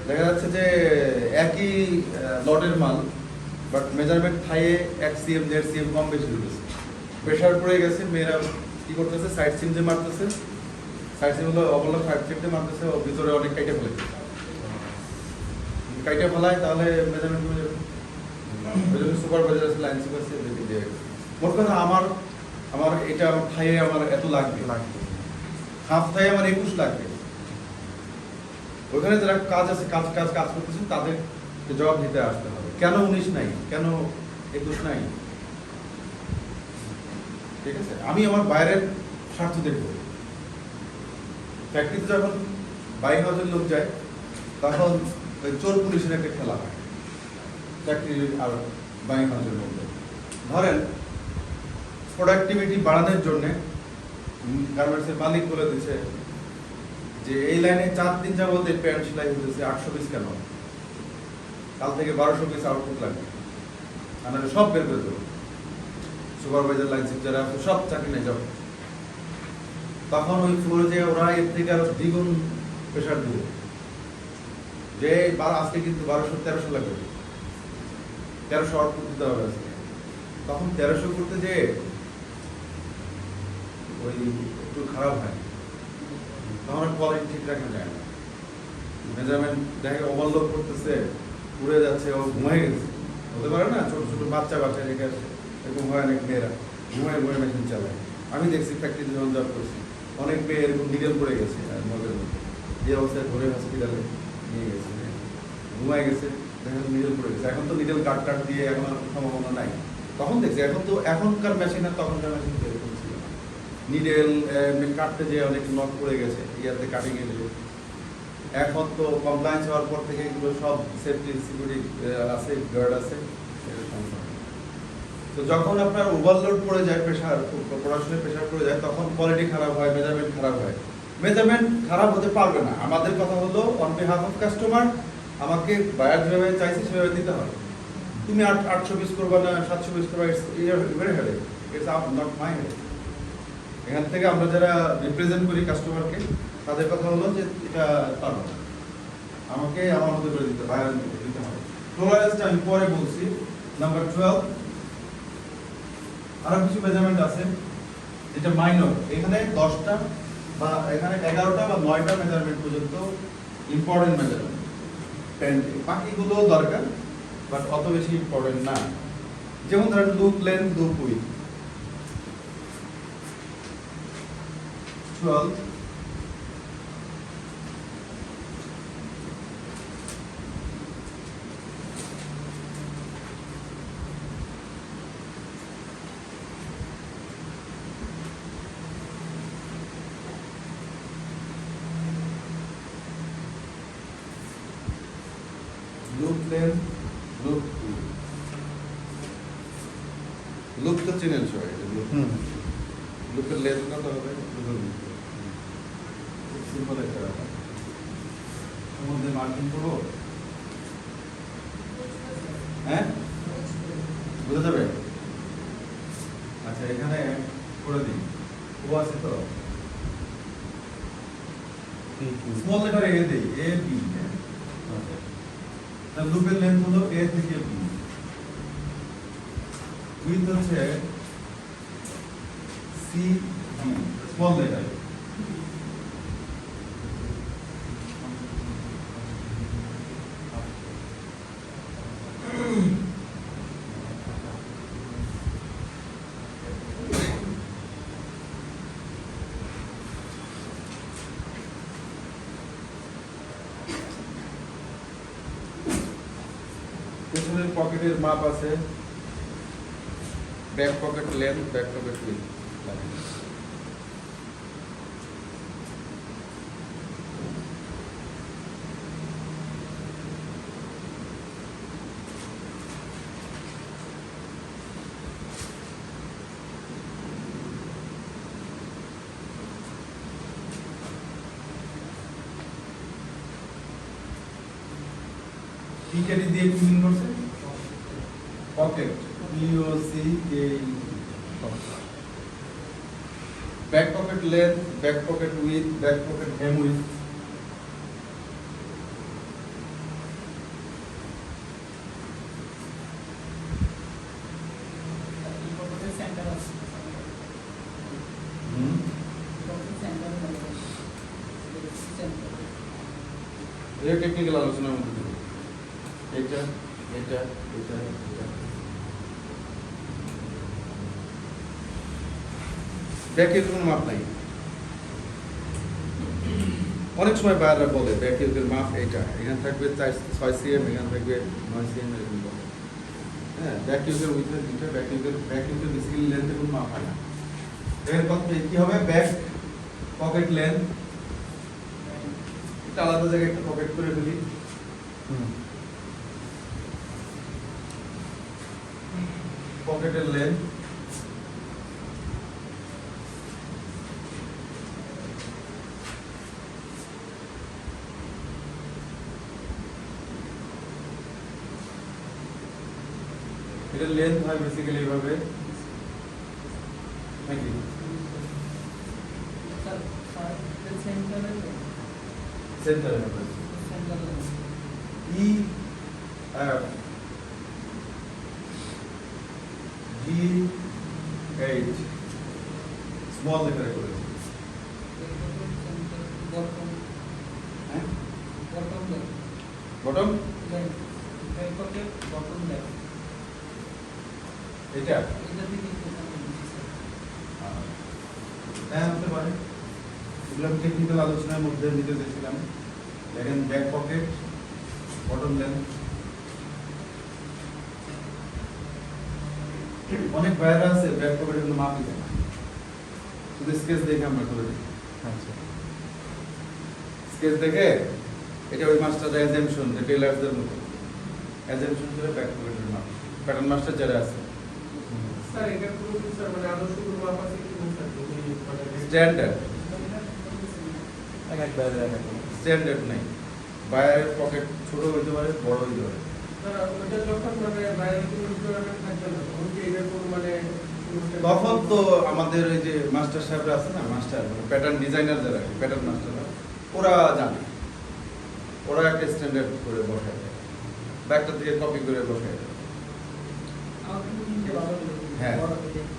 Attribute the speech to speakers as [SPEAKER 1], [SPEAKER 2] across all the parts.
[SPEAKER 1] দেখা যাচ্ছে যে একই লটের মাল বাট মেজারমেন্ট থাইয়ে 1 cm 1.5 cm কম বেশি হয়েছে, প্রেশার পড়ে গেছে, মেয়েরা কি করতেছে সাইড সিম যে মারতেছে, সাইড সিম হলো অবলা 5 ফিটে মারতেছে, ও ভিতরে অনেক কাইটে ফেলে তাহলে মেজারমেন্ট কমে যাবে। ওই জন্য সুপারভাইজার আছে, লাইন সুপারভাইজার দিয়ে দিয়ে মোট কথা আমার এটা থাইয়ে আমার এত লাগবে, হাফ থাইয়ে আমার 21 লাগবে। ওখানে যারা কাজ আছে কাজ করতেছেন তাদের জবাব দিতে আসতে হবে, কেন 19 নাই, কেন 21 নাই। ঠিক আছে, আমি আমার বাইরের স্বার্থ দেখব। ফ্যাক্টরিতে যখন 22,000 লোক যায় তখন ওই চোর পুলিশের একটা খেলা হয় ফ্যাক্টরির আর 22,000 লোক। ধরেন প্রোডাক্টিভিটি বাড়ানোর জন্য গার্মেন্টসের মালিক বলে দিচ্ছে যে এই লাইনে 4 দিন যাবত প্যান্ট সেলাই হতেছে 800 পিস, কেন কাল থেকে 1200 পিস আউটপুট লাগবে, আমরা সব বের করে দেবো, সুপারভাইজার লাইন যারা আছে সব চাকরি নিয়ে যাবে। তখন ওই ফ্লোরে যে ওরা এর থেকে আরো দ্বিগুণ প্রেশার দিবে যে আজকে কিন্তু 1200-1300 লাগবে, 1300 আউটপুট দিতে হবে আজকে। তখন 1300 করতে যে ওই একটু খারাপ হয়, তখন কোয়ালিটি ঠিক রাখা যায় না। মেজারমেন্ট দেখে ওভারলোড করতেছে, উড়ে যাচ্ছে, ও ঘুমাই গেছে, হতে পারে না, ছোট ছোট বাচ্চা রেখে আসে, এরকম হয় অনেক মেয়েরা ঘুমায় মেশিন চালায়। আমি দেখছি ফ্যাক্টরিতে যখন জব করছি অনেক মেয়ে এরকম নিডেল পড়ে গেছে মদের মধ্যে, যে অবস্থায় ধরে হসপিটালে নিয়ে গেছে, ঘুমায় গেছে, দেখা নিডেল পড়ে গেছে। এখন তো নিডেল কাট দিয়ে এখন সম্ভাবনা নাই, তখন দেখছি। এখন তো এখনকার মেশিন আর তখনকার মেশিন এরকম ছিল না, নিডেল কাটতে যে অনেক নট পড়ে গেছে, ইয়াতে কাটিং এ। এখন তো কমপ্লায়েন্স হওয়ার পর থেকে এগুলো সব সেফটি সিকিউরিটি আছে, গার্ড আছে। তো যখন আপনার ওভারলোড পড়ে যায়, প্রেশার প্রোডাকশনের প্রেশার পড়ে যায়, তখন কোয়ালিটি খারাপ হয়, মেজারমেন্ট খারাপ হয়। মেজারমেন্ট খারাপ হতে পারবে না, আমাদের কথা হলো অন বিহাফ অফ কাস্টমার, আমাকে বায়ার যেভাবে চাইছে সেভাবে দিতে হবে। তুমি 800 পিস করবা না 700 পিস করবা, ইটস নট মাই হেড। এখান থেকে আমরা যারা রিপ্রেজেন্ট করি কাস্টমারকে, তাদের কথা হলো যে এটা পারবো না, আমাকে আমার মতো করে দিতে হবে। টলারেন্সটা আমি পরে বলছি। নাম্বার 12 আরো কিছু মেজারমেন্ট আছে যেটা মাইনর, এখানে 10টা বা এখানে 11টা বা 9টা মেজারমেন্ট পর্যন্ত ইম্পর্টেন্ট মেজারমেন্ট, বাকিগুলো দরকার বাট অত বেশি ইম্পর্টেন্ট না। যেমন ধরেন loop length, loop with. 12 loop length, loop with. Loop তো চিনেন সবাই, লুপের লেন্থ কত হবে, লুপের উইথ। সিম্পল একটা ব্যাপার, এর মধ্যে মার্কিং করবো, হ্যাঁ বুঝে যাবে। আচ্ছা এখানে করে দিই, ও আছে তো স্মল লেটার এ দিই, এ বি। তাহলে লুপের লেন্থ হলো এ থেকে বি, উইথ হচ্ছে সি বি, স্মল লেটার। পেছনের পকেটের মাপ আছে, back pocket length, back pocket width. PKD দিয়ে কি মিন করছে, পকেট, পিওসি কে। Back pocket length, back pocket width, back pocket hem width. এই টেকনিক্যাল আলোচনার মধ্যে দেবো এটা এটা এটা এটা ব্যাকের কোনো মাপ নাই। অনেক সময় বায়াররা বলে ব্যাকের মাপ এটা, এখানে থাকবে 6 cm, এখানে থাকবে 9 cm এরকম বলে। হ্যাঁ, ব্যাকিউকের উইথের দুটো ব্যাকিউকের বেসিক্যালি লেন্থের কোনো মাপ হয় না। এর কত কি হবে? ব্যাক পকেট লেন্থ এটা আলাদা জায়গায় একটা পকেট করে ফেলি। পকেটের লেন্থ এটা লেন্থ হয় বেসিক্যালি এইভাবে নাকি সেন্টারে হবে E F G H small লেটারে করেছি। বটম এটা হ্যাঁ হতে পারে, এগুলো আমি টেকনিক্যাল আলোচনার মধ্যে নিতে চেয়েছিলাম। দেখেন ব্যাক পকেট বটম লেন্থ। অনেক বাইরে আছে ব্যাক পকেটের কোনো মাপ দিতে না, শুধু স্কেচ দেখে আমরা করে দিই। আচ্ছা, স্কেচ দেখে এটা ওই মাস্টার অ্যাজাম্পশন যে টেলার্সদের মতো অ্যাজাম্পশন করে ব্যাক পকেটের মাপ প্যাটার্ন মাস্টার যারা আছে
[SPEAKER 2] স্যার এটা পুরো স্যার মানে আদর্শ কোনো মাপ আছে কি না স্যার?
[SPEAKER 1] স্ট্যান্ডার্ড
[SPEAKER 3] এক বাইরে এক
[SPEAKER 1] স্ট্যান্ডার্ড নাই। বাইরের পকেট ছোট হইতে পারে, বড় হইতে পারে।
[SPEAKER 2] স্যার ওটা যখন মানে বাইরে কোনো রিকোয়ারমেন্ট থাকবে না তখন কি এটার কোনো মানে
[SPEAKER 1] তখন তো আমাদের ওই যে মাস্টার সাহেবরা আছে না, মাস্টার প্যাটার্ন ডিজাইনার যারা প্যাটার্ন মাস্টাররা ওরা জানে, ওরা একটা স্ট্যান্ডার্ড করে বসায় দেয়, ব্যাগটা থেকে কপি করে বসায় দেয়। হ্যাঁ,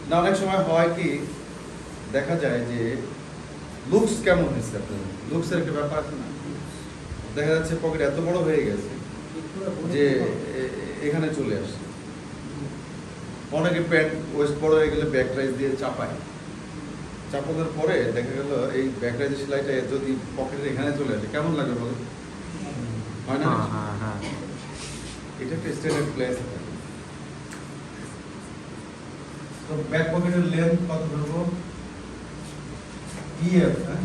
[SPEAKER 1] না অনেক সময় হয় কি দেখা যায় যে লুকস কেমন হয়েছে আপনার, লুকসের একটা ব্যাপার আছে না, দেখা যাচ্ছে পকেট এত বড় হয়ে গেছে যে এখানে চলে আসে। অনেকে প্যান্ট ওয়েস্ট বড় হয়ে গেলে ব্যাক রাইজ দিয়ে চাপায়, চাপানোর পরে দেখা গেল এই ব্যাক রাইজের সেলাইটা যদি পকেটের এখানে চলে আসে কেমন লাগে বলো? হয় না? এটা একটা স্ট্যান্ডার্ড প্লেস। তো ব্যাক পকেটের লেন্থ কত ধরবো? ইএফ, হ্যাঁ,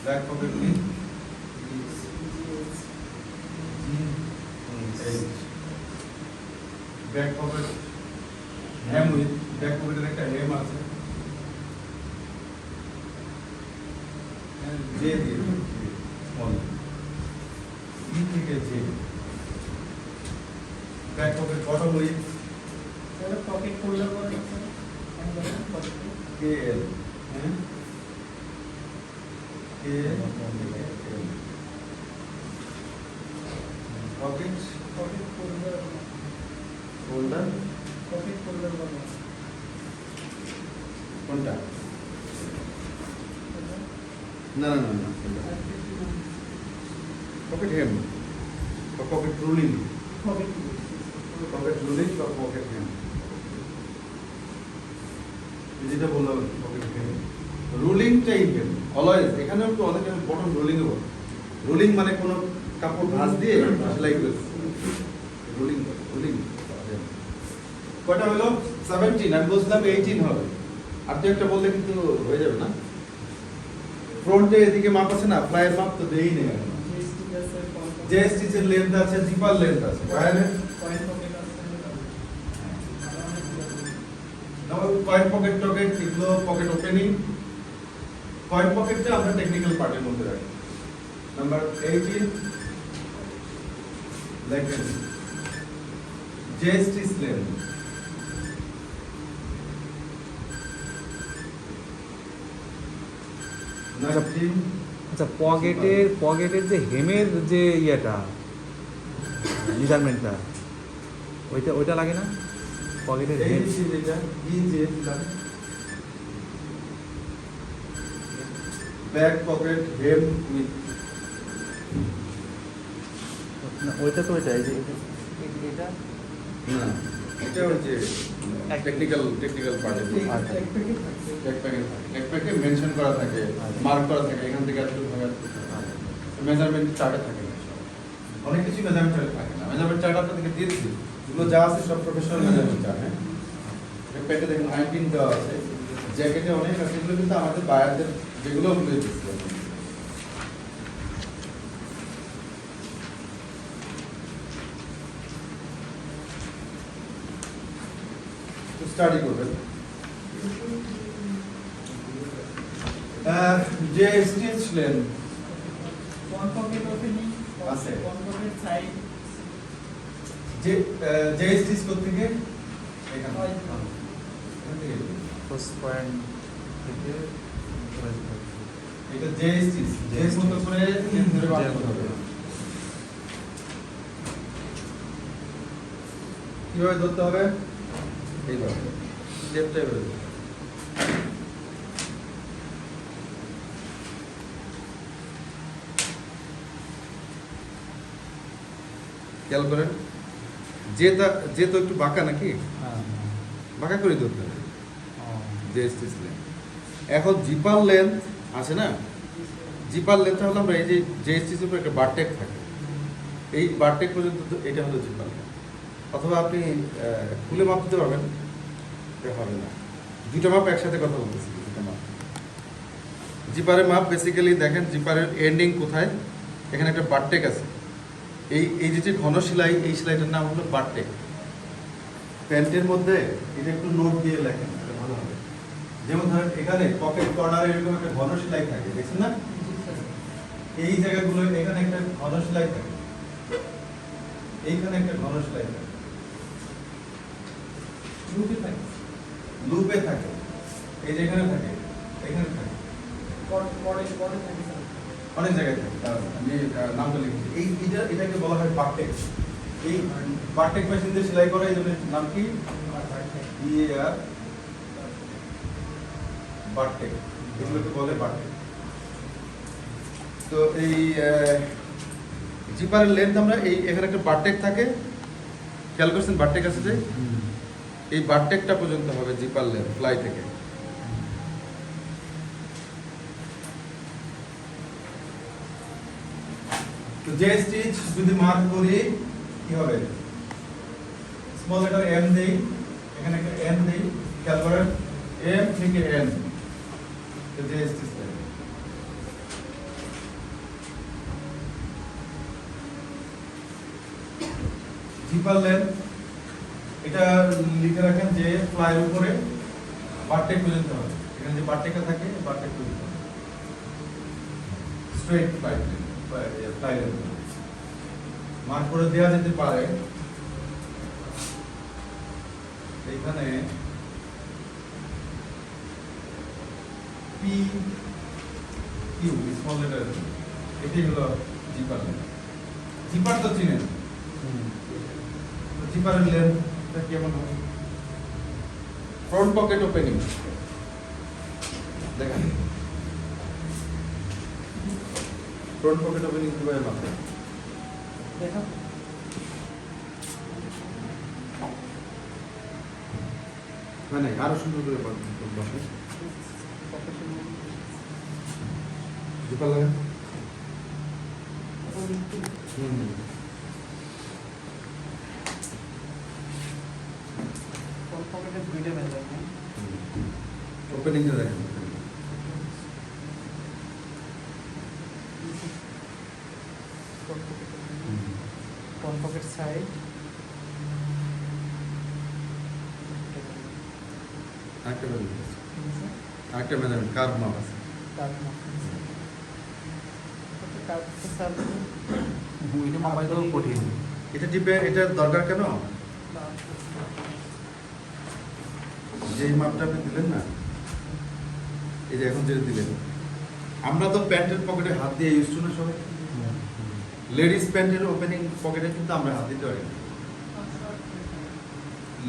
[SPEAKER 1] back pocket length back pocket hem width back পকেটের একটা হ্যাম আছে জে দিয়ে স্মল ই থেকে J. Back pocket bottom width
[SPEAKER 2] pocket folder করে
[SPEAKER 1] কে এল, হ্যাঁ K L pocket
[SPEAKER 2] pocket folder
[SPEAKER 1] folder
[SPEAKER 2] pocket folder করে
[SPEAKER 1] কোনটা? না না না না, পকেট হেম বা pocket ruling,
[SPEAKER 2] pocket
[SPEAKER 1] pocket ruling বা পকেট হেম, যেটা বললাম পকেট হেম রুলিংটাই হেম অলওয়েজ। এখানেও তো অনেকে বটম রুলিং এ বলে, রুলিং মানে কোনো কাপড় ভাঁজ দিয়ে সেলাই করেছে, রুলিং রুলিং। কয়টা হলো? 17। আমি বলছিলাম 18 হবে, আর তুই একটা বললে কিন্তু হয়ে যাবে না। ফ্রন্টে এদিকে মাপ আছে না, ফ্লাইয়ের মাপ তো দেই নেই এখন। যে স্টিচের লেন্থ আছে, জিপার লেন্থ আছে, বাইরে
[SPEAKER 2] পয়েন্ট পকেট আছে
[SPEAKER 1] পয়েন্ট পকেট টকেট এগুলো পকেট ওপেনিং। পয়েন্ট পকেটটা আমরা টেকনিক্যাল পার্টের মধ্যে রাখি। নাম্বার 18 দেখেন যে স্টিচ লেন্থ
[SPEAKER 3] আচ্ছা, পকেটের যে হেমের যে ইয়েটা মেজারমেন্টটা ওইটা লাগে না পকেটের হেম?
[SPEAKER 1] ব্যাক পকেট হেম উইথ
[SPEAKER 3] না, ওইটা তো ওইটা এই যে এটা
[SPEAKER 1] না এটা ওই যে টেকনিক্যাল পার্টে
[SPEAKER 3] আচ্ছা।
[SPEAKER 1] ব্যাকপ্যাকে মেনশন করা থাকে মার্ক করা থাকে এখান থেকে এতটুকু ভাবে মেজারমেন্ট চার্টে থাকে না সব। অনেক কিছু মেজারমেন্ট চার্টে থাকে না মেজারমেন্ট চার্ট আপনাদেরকে দিয়ে দিচ্ছি এগুলো যা আছে সব প্রফেশনাল মেজারমেন্ট চার্ট হ্যাঁ ব্যাকপ্যাকে দেখুন 19 দেওয়া আছে জ্যাকেটে অনেক আছে এগুলো কিন্তু আমাদের বায়ারদের যেগুলো বলে দিচ্ছি স্টাডি করবেন যে স্টিচ লেন
[SPEAKER 2] কোন পকেট ওপেনিং
[SPEAKER 1] আছে।
[SPEAKER 2] কোন পকেট সাইড
[SPEAKER 1] যে স্টিচ করতে গিয়ে এখানে
[SPEAKER 2] হয়।
[SPEAKER 1] এখান থেকে
[SPEAKER 3] ফার্স্ট পয়েন্ট থেকে
[SPEAKER 1] এটা যে স্টিচ যে মতো করে চেন ধরে বার করতে হবে কিভাবে ধরতে হবে এইভাবে স্টেপটা এভাবে ধরতে হবে। খেয়াল করেন যে তো একটু বাঁকা নাকি
[SPEAKER 3] হ্যাঁ
[SPEAKER 1] বাঁকা করে ধরতে হবে যে স্টিচ লেন্থ এখন জিপার লেন্থ আছে না জিপার লেন্থ হলো আমরা এই যে স্টিচের উপর একটা বারটেক থাকে এই বারটেক পর্যন্ত এটা হলো জিপার লেন্থ অথবা আপনি খুলে মাপ দিতে পারবেন এটা হবে না দুটো মাপ একসাথে কথা বলতেছি দুটো মাপ জিপারের মাপ বেসিক্যালি দেখেন জিপারের এন্ডিং কোথায় এখানে একটা বারটেক আছে এই যে ঘন সেলাই এই সেলাইটার নাম হলো বারটেক প্যান্টের মধ্যে এটা একটু নোট দিয়ে লেখেন এটা ভালো হবে যেমন ধরেন এখানে পকেট কর্নারে এরকম একটা ঘন সেলাই থাকে দেখছেন না এই জায়গাগুলো এখানে একটা ঘন সেলাই থাকে এইখানে একটা ঘন সেলাই থাকে
[SPEAKER 2] লুপে থাকে
[SPEAKER 1] লুপে থাকে এই যে এখানে থাকে এখানে থাকে
[SPEAKER 2] পরে থাকে স্যার।
[SPEAKER 1] অনেক জায়গায় থাকে আমি নামটা লিখেছি এটাকে বলা হয় বারটেক এই বারটেক মেশিন দিয়ে সেলাই করা এই জন্য নাম কি বারটেক এগুলোকে বলে বারটেক তো এই জিপারের লেন্থ আমরা এই এখানে একটা বারটেক থাকে খেয়াল করছেন বারটেক আছে যে এই বারটেকটা পর্যন্ত হবে জিপার লেন্থ ফ্লাই থেকে তো যে স্টিচ যদি মার্ক করি কি হবে স্মল লেটার এম দেই এখানে একটা এন দেই খেয়াল করেন এম থেকে এন তো যে স্টিচ দেই জিপার লেন্থ এটা লিখে রাখেন যে ফ্লাইয়ের উপরে বারটেক পর্যন্ত হবে এখানে যে বারটেকটা থাকে বারটেক পর্যন্ত স্ট্রেট ফ্লাই মার্ক করে দেওয়া যেতে পারে এখানে পি কিউ স্মল লেটার এটাই হলো জিপার জিপার তো চিনেন জিপারের লেন্থটা কেমন হবে ফ্রন্ট পকেট ওপেনিং দেখেন ফ্রন্ট পকেট ওপেনিং কিভাবে মাপে
[SPEAKER 2] দেখা
[SPEAKER 1] মানে আরো সুন্দর করে বসে জিপার লাগেন
[SPEAKER 2] কোন পকেটে দুইটা মেজার না
[SPEAKER 1] ওপেনিংটা দেখেন
[SPEAKER 2] কোন পকেট সাইড
[SPEAKER 1] আরেকটা মেজারমেন্ট কার্ভ মাপ আছে
[SPEAKER 3] ওইটা মাপাই তো কঠিন
[SPEAKER 1] এটা টিপে এটা দরকার কেন যে মাপটা আপনি দিলেন না এই যে এখন যেটা দিলেন আমরা তো প্যান্টের পকেটে হাত দিয়ে ইউজ টু না সবাই লেডিস প্যান্টের ওপেনিং পকেটে কিন্তু আমরা হাত দিতে পারি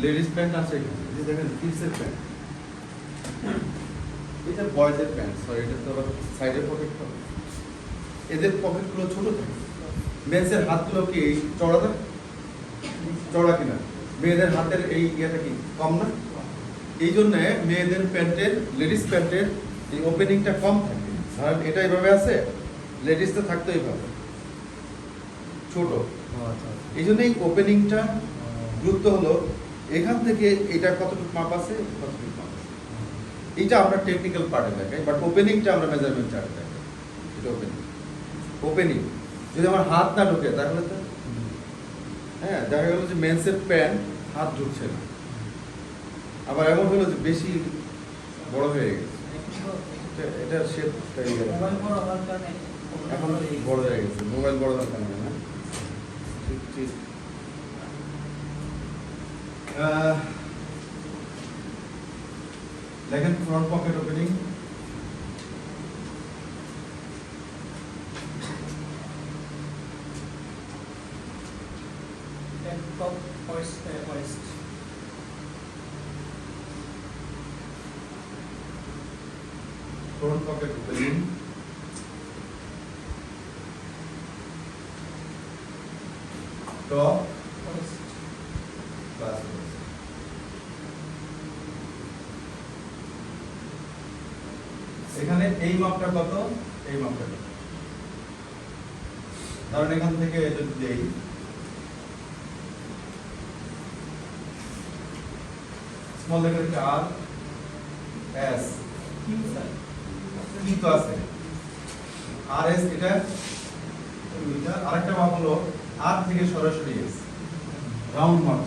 [SPEAKER 1] লেডিস প্যান্ট আছে এখানে এই যে দেখেন কিডসের প্যান্ট এটা বয়েজের প্যান্ট, সরি এটা তো আবার সাইডের পকেট হবে, এদের পকেটগুলো ছোট থাকে। মেন্সের হাতগুলো কি এই চড়া থাকে, চড়া কিনা? মেয়েদের হাতের এই ইয়েটা কি কম না? এই জন্যে মেয়েদের প্যান্টের, লেডিস প্যান্টের এই ওপেনিংটা কম থাকে। ধরেন এটা এইভাবে আছে, লেডিসটা থাকতো এইভাবে ছোট। এই জন্য এই ওপেনিংটা গুরুত্ব হলো এখান থেকে এটা কতটুকু মাপ আছে, কতটুকু মাপ আছে, এইটা আমরা টেকনিক্যাল পার্টে দেখাই, বাট ওপেনিংটা আমরা মেজারমেন্ট চার্টে দেখাই। এটা ওপেনিং, ওপেনিং যদি আমার হাত না ঢোকে তাহলে তো হ্যাঁ, দেখা গেল যে মেন্সের প্যান্ট হাত ঢুকছে না, আবার এমন হলো যে বেশি বড় হয়ে গেছে, এটার শেপ এখন বড় হয়ে গেছে, মোবাইল বড় হওয়ার কারণে না। ঠিক ঠিক। দেখেন front pocket opening, front pocket opening, top plus waist. এখানে এই মাপটা কত, এই মাপটা কত? কারণ এখান থেকে যদি দেই স্মল লেটার থেকে আর এস কি তো আছে আর এস, এটা আরেকটা মাপ হলো আর থেকে সরাসরি এস, রাউন্ড মাপ।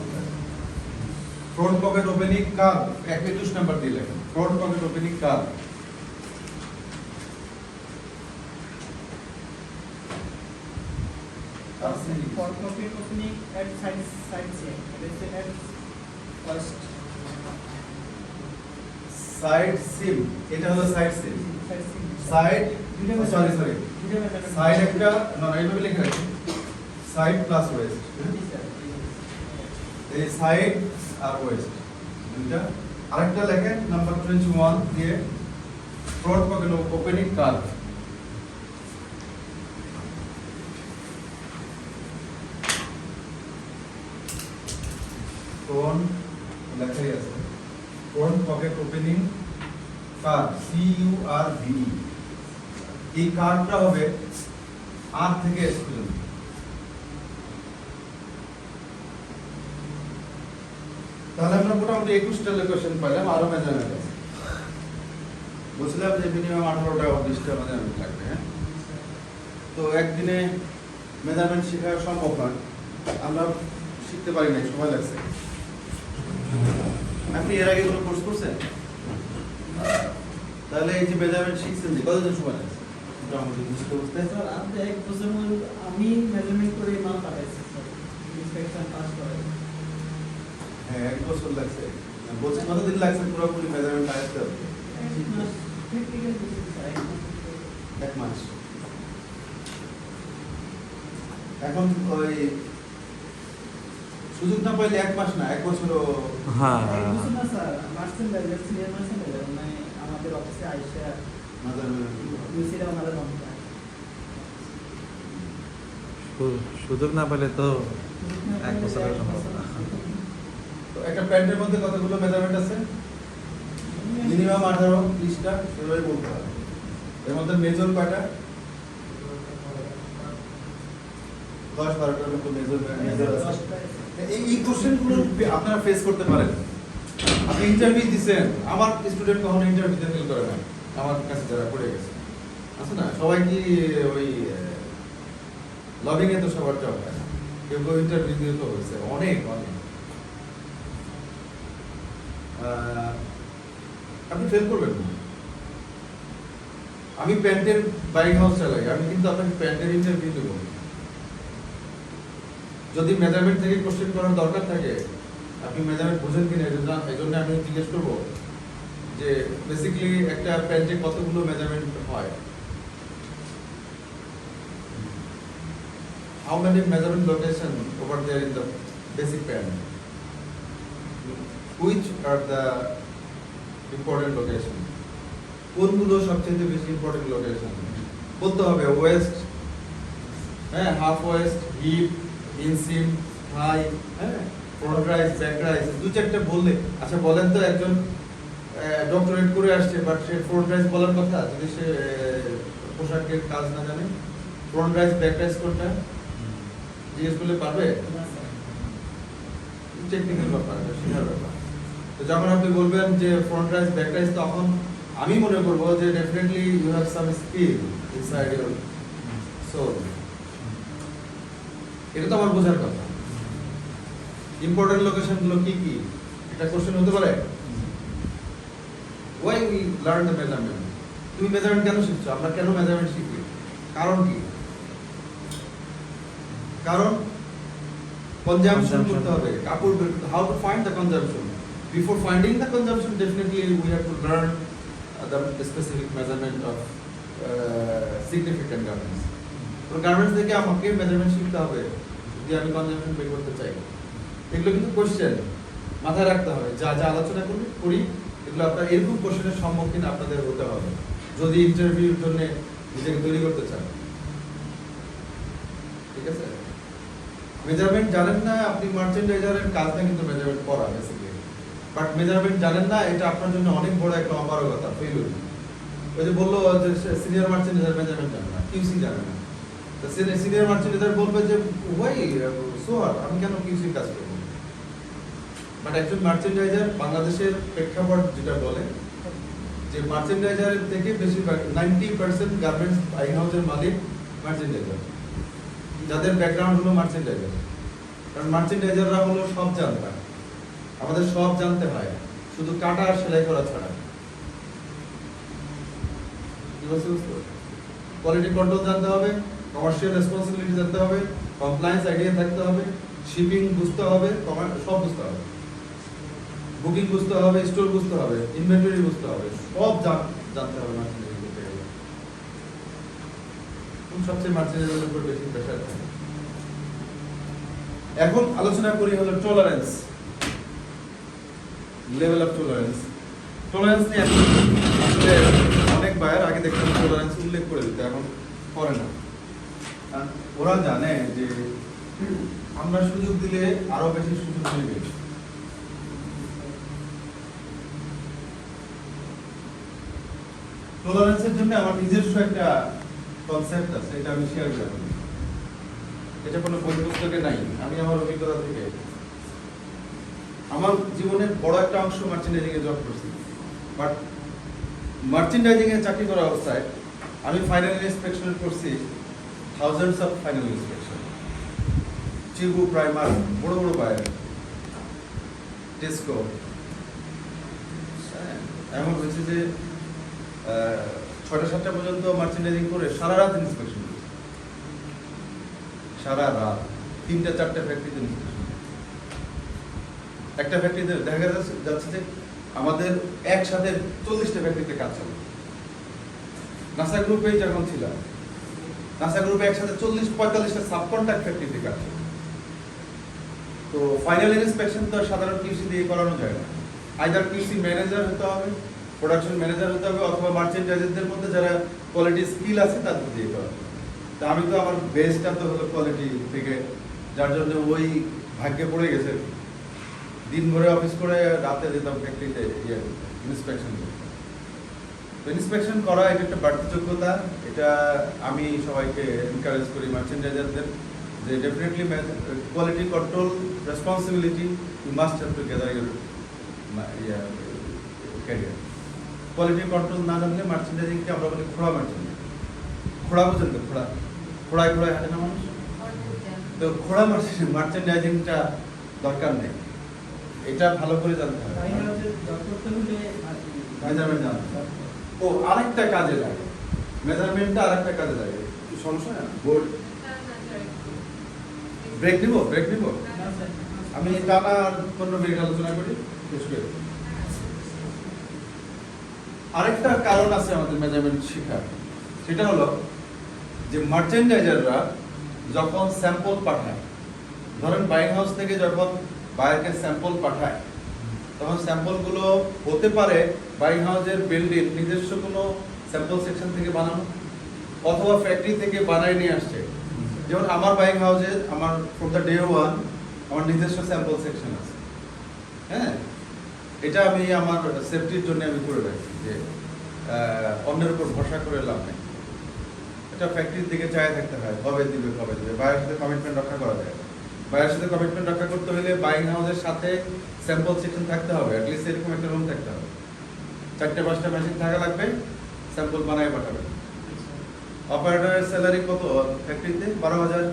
[SPEAKER 1] Front pocket opening curve 21 number দিয়ে লেখেন, front pocket opening curve.
[SPEAKER 4] For pocket opening at side seam, let's say at first
[SPEAKER 1] side seam, এটা হলো side seam,
[SPEAKER 4] side seam.
[SPEAKER 1] Side sorry
[SPEAKER 4] দুটো measurement.
[SPEAKER 1] সাইড একটা না এইভাবে লিখে রাখি, সাইড প্লাস ওয়েস্ট,
[SPEAKER 4] জি স্যার।
[SPEAKER 1] এই সাইড আর ওয়েস্ট দুইটা। আরেকটা লেখেন নাম্বার 21 দিয়ে front pocket opening curve. Front লেখাই আছে, front pocket opening curve, CURV। এই কার্ভটা হবে আর থেকে এস পর্যন্ত। তাহলে আমরা মোটামুটি 21টা লোকেশন পাইলাম, আরো মেজারমেন্ট আছে। বলছিলাম যে মিনিমাম 18টা 20টা মেজারমেন্ট লাগবে। হ্যাঁ, তো একদিনে মেজারমেন্ট শেখা সম্ভব নয়, আমরা শিখতে পারি না, সময় লাগছে। আপনি এর আগে কোনো কোর্স করছেন? তাহলে এই যে মেজারমেন্ট শিখছেন যে কতদিন সময় লাগছে মোটামুটি বুঝতে বুঝতে?
[SPEAKER 4] স্যার আপনি এক বছর আমি মেজারমেন্ট করে মাল পাঠাইছি স্যার, ইন্সপেকশন পাস করে।
[SPEAKER 1] হ্যাঁ, 1 বছর লাগছে। বলছেন কতদিন লাগছে পুরোপুরি মেজারমেন্ট আসতে?
[SPEAKER 4] প্র্যাকটিক্যাল কিছু স্যার
[SPEAKER 1] 1 মাস। এখন ওই সুযোগ না পাইলে 1 মাস না 1 বছরও।
[SPEAKER 3] হ্যাঁ
[SPEAKER 4] কিছু না স্যার, মার্সেন্টাইজার সিনিয়র মার্সেন্টাইজার মানে আমাদের অফিসে আইসা মিসিরা আমাদের বন্ধ।
[SPEAKER 3] সুযোগ না পেলে তো 1 বছরের সম্ভব না।
[SPEAKER 1] তো একটা প্যান্টের মধ্যে কতগুলো মেজারমেন্ট আছে? মিনিমাম 18-20টা, এভাবে বলতে হবে। এর মধ্যে মেজর কয়টা? 10-12টার মতো মেজর আছে। এই কোশ্চেনগুলো আপনারা ফেস করতে পারেন। আপনি ইন্টারভিউ দিচ্ছেন, আমার স্টুডেন্ট কখনো ইন্টারভিউতে ফেল করে না, আমার কাছে যারা পড়ে গেছে আছে না, সবাই কি ওই লবিং এ তো সবার জব হয় না, কেউ কেউ ইন্টারভিউ দিয়ে তো হয়েছে অনেক অনেক। আপনি ফেল করবেন না। আমি প্যান্টের বাইং হাউস চালাই, আমি কিন্তু আপনাকে প্যান্টের ইন্টারভিউ দেবো। যদি মেজারমেন্ট থেকে কোশ্চেন করার দরকার থাকে, আপনি মেজারমেন্ট বুঝেন কিনা এই জন্য আমি জিজ্ঞেস করবো যে বেসিক্যালি একটা প্যান্টে কতগুলো মেজারমেন্ট হয়, how many measurement location over there in the basic pant, which are the important location, কোনগুলো সবচেয়ে বেশি ইম্পর্টেন্ট লোকেশন বলতে হবে। ওয়েস্ট, হ্যাঁ, half waist, hip, inseam, high, হ্যাঁ, ফ্রন্ট রাইজ, ব্যাক রাইজ, দু চারটে বললে। আচ্ছা বলেন তো, একজন ডক্টরেট করে আসছে বাট সে ফ্রন্ট রাইজ বলার কথা, যদি সে পোশাকের কাজ না জানে, ফ্রন্ট রাইজ ব্যাক রাইজ কোনটা জিজ্ঞেস করলে পারবে? টেকনিক্যাল ব্যাপার, শেখার ব্যাপার। তো যখন আপনি বলবেন যে ফ্রন্ট রাইজ ব্যাক রাইজ, তখন আমি মনে করবো যে definitely you have some skill inside your soul. এটা তো আমার বোঝার কথা। ইম্পর্টেন্ট লোকেশন গুলো কি কি, এটা কোশ্চেন হতে পারে। Why we learn the measurement. তুমি মেজারমেন্ট কেন শিখছো? আমরা কেন মেজারমেন্ট শিখি? কারণ কি? কারণ কনজাম্পশন করতে হবে, কাপড় বের করতে, how to find the consumption. Before finding the consumption definitely we have to learn the specific measurement of significant garments. তো গার্মেন্টস থেকে আমাকে মেজারমেন্ট শিখতে হবে যদি আমি কনজাম্পশন বের করতে চাই। এগুলো কিন্তু কোশ্চেন মাথায় রাখতে হবে। যা যা আলোচনা করি এগুলো আপনার এরকম কোশ্চেনের সম্মুখীন আপনাদের হতে হবে যদি ইন্টারভিউর জন্য নিজেকে তৈরি করতে চান। ঠিক আছে? মেজারমেন্ট জানেন না, আপনি মার্চেন্ডাইজারের কাজ না কিন্তু মেজারমেন্ট করা বেসিক্যালি। বাট মেজারমেন্ট জানেন না, এটা আপনার জন্য অনেক বড় একটা অপারগতা, ফেলিউর। ওই যে বললো যে সিনিয়র মার্চেন্ডাইজার মেজারমেন্ট জানে না, কিউসি জানে না। তো সিনিয়র মার্চেন্ডাইজার বলবে যে ওয়াই সোয়ার, আমি কেন কিউসির কাজ করব? বাট একজন মার্চেন্ডাইজার বাংলাদেশের প্রেক্ষাপট যেটা বলে যে মার্চেন্ডাইজারের থেকে বেশিরভাগ 90% গার্মেন্টস বাইং হাউসের মালিক মার্চেন্ডাইজার, যাদের ব্যাকগ্রাউন্ড হলো মার্চেন্ডাইজার। কারণ মার্চেন্ডাইজাররা হলো সব জানতা, আমাদের সব জানতে হয়, শুধু কাটা আর সেলাই করা ছাড়া। কোয়ালিটি কন্ট্রোল জানতে হবে, কমার্শিয়াল রেসপন্সিবিলিটি জানতে হবে, কমপ্লায়েন্স আইডিয়া থাকতে হবে, শিপিং বুঝতে হবে, সব বুঝতে হবে, বুকিং বুঝতে হবে, স্টোর বুঝতে হবে, ইনভেন্টরি বুঝতে হবে, সব জানতে হবে মার্চেন্ডাইজিং করতে গেলে। সবচেয়ে মার্চেন্ডাইজিং উপর বেশি প্রেসার থাকে। এখন আলোচনা করি হলো tolerance, level of tolerance. Tolerance নিয়ে আসলে অনেক বায়ার আগে দেখতাম টলারেন্স উল্লেখ করে দিতে, এখন করে না। ওরা জানে যে আমরা সুযোগ দিলে আরো বেশি সুযোগ নেবে। টলারেন্সের জন্য আমার নিজস্ব একটা কনসেপ্ট আছে, এটা আমি শেয়ার করব। এটা কোনো বই পুস্তকে নাই, আমি আমার অভিজ্ঞতা থেকে। আমার জীবনের বড় একটা অংশ মার্চেন্ডাইজিং এ জব করছি, বাট মার্চেন্ডাইজিং এ চাকরি করা অবস্থায় আমি ফাইনাল ইন্সপেকশন করছি thousands of final inspection. Tchibo, Primark, বড় বড় বায়ার, টেস্কো। এমন হয়েছে যে 6টা-7টা পর্যন্ত মার্চেন্ডাইজিং করে সারা রাত ইন্সপেকশন করেছি, সারা রাত 3টা-4টা ফ্যাক্টরিতে ইন্সপেকশন। একটা ফ্যাক্টরিতে দেখা যাচ্ছে যে আমাদের একসাথে 40টা ফ্যাক্টরিতে কাজ চলে। নাসা গ্রুপে যখন ছিলাম, নাসা গ্রুপে একসাথে 40-45টা সাবকন্ট্রাক্ট ফ্যাক্টরিতে কাজ চলে। তো ফাইনাল ইন্সপেকশন তো সাধারণ কিউসি দিয়ে করানো যায় না, আইদার কিউসি ম্যানেজার হতে হবে, প্রোডাকশন ম্যানেজার হতে হবে, অথবা মার্চেন্ডাইজারদের মধ্যে যারা কোয়ালিটি স্কিল আছে তাদের দিয়ে করা হবে। তা আমি তো আমার বেসটা তো হলো কোয়ালিটি থেকে, যার জন্য ওই ভাগ্যে পড়ে গেছে দিন ভরে অফিস করে রাতে যেতাম ফ্যাক্টরিতে ইন্সপেকশন করতে। তো ইন্সপেকশন করা এটা একটা বাড়তি যোগ্যতা। এটা আমি সবাইকে এনকারেজ করি মার্চেন্ডাইজারদের যে definitely quality control responsibility you must have to gather your career. Quality control না জানলে মার্চেন্ডাইজিংকে আমরা বলি খোড়া মার্চেন্ডাইজিং। খোড়া বুঝেন তো? খোড়া খোড়ায় খোড়ায় হাঁটে না মানুষ, তো খোড়া মার্চেন্ডাইজিংটা দরকার নেই, এটা ভালো করে জানতে হবে। মেজারমেন্ট জানতে হবে। ও আরেকটা কাজে লাগে, মেজারমেন্টটা আরেকটা কাজে লাগে। কি সমস্যা? বোর্ড ব্রেক নিব, ব্রেক নিব। আমি টানা আর 15 মিনিট আলোচনা করি। আরেকটা কারণ আছে আমাদের মেজারমেন্ট শেখার, সেটা হলো যে মার্চেন্ডাইজাররা যখন স্যাম্পল পাঠায়, ধরেন বাইং হাউস থেকে যখন বায়ারকে স্যাম্পল পাঠায়, তখন স্যাম্পলগুলো হতে পারে বাইং হাউসের বিল্ডিং নিজস্ব কোনো স্যাম্পল সেকশন থেকে বানানো অথবা ফ্যাক্টরি থেকে বানায় নিয়ে আসছে। যেমন আমার বাইং হাউসে আমার ফ্রম দ্য ডে ওয়ান আমার নিজস্ব স্যাম্পল সেকশন আছে। হ্যাঁ, এটা আমি আমার সেফটির জন্য আমি করে রাখছি যে অন্যের উপর ভরসা করে লাভ নেই। এটা ফ্যাক্টরির দিকে চায় থাকতে হয়, কবে দিবে। বায়ের সাথে কমিটমেন্ট রক্ষা করা যায়। বায়ের সাথে কমিটমেন্ট রক্ষা করতে হলে বাইং হাউসের সাথে স্যাম্পল সেকশন থাকতে হবে, অ্যাটলিস্ট এরকম একটা রুম থাকতে হবে। 4-5টা মেশিন থাকা লাগবে, স্যাম্পল বানায় পাঠাবে। অপারেটরের স্যালারি কত ফ্যাক্টরিতে? 12,000।